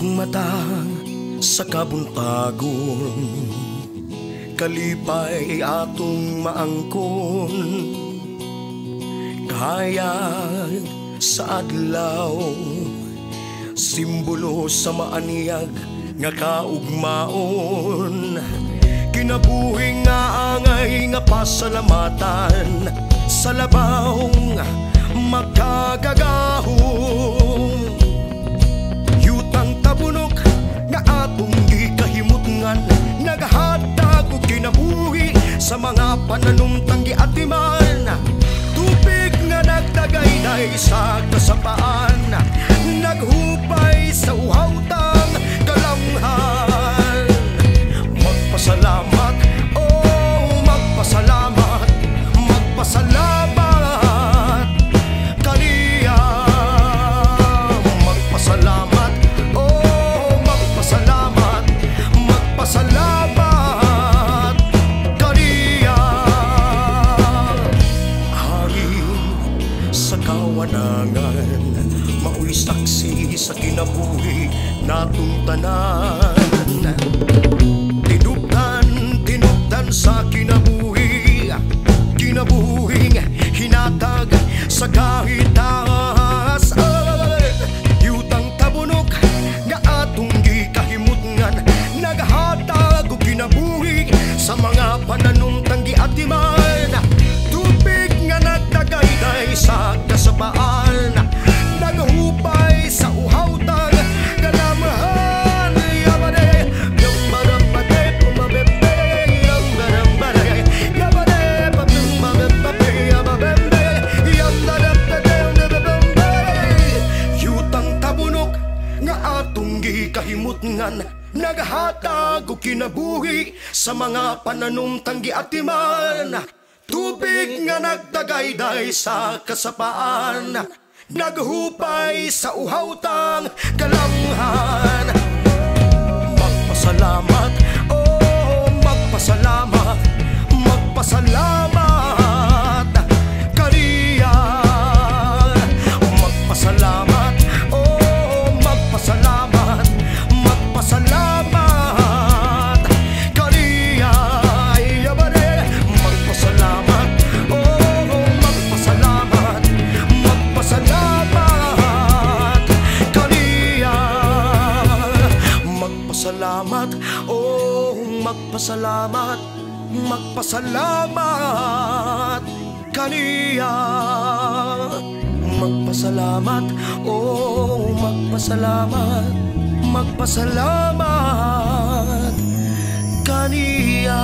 mata sa kabuntagon, kalipay atong maangkon, kahayag sa adlaw, simbolo sa maaniyag nga kaugmaon. Kinabuhi nga angay nga pasalamatan, sa labawng magkagagahong. Yutang tabunok nga atong gikahimutngan, naghatag og kinabuhi sa mga pananumtang giatiman. Tubig nga nagdagayday sa kasapaan, naghupay sa uhawtang kalamhan. Magpasalamat, oh magpasalamat, magpasalamat kaniya. Magpasalamat, oh magpasalamat, magpasalamat kaniya. Hari sa kawanangan, mao'y saksi sa kinabuhi natong tanan. Tinubdan sa kinabuhi, kinabuhing hinatag sa kahitaas. Yutang tabunok nga atong gikahimutngan, naghatag og kinabuhi sa mga pananumtang giatiman. Tubig nga nagdagayday sa kasapaan, naghupay sa uhawtang kalamhan. Kahimutngan, naghatag og kinabuhi sa mga pananumtang giatiman. Tubig nga nagdagayday sa kasapaan, naghupay sa uhawtang kalamhan. Magpasalamat, oh magpasalamat, magpasalamat kaniya. Magpasalamat, oh magpasalamat, magpasalamat kaniya. Magpasalamat, oh magpasalamat, magpasalamat kaniya. Magpasalamat, oh magpasalamat, magpasalamat kaniya. Magpasalamat, oh magpasalamat, magpasalamat kaniya.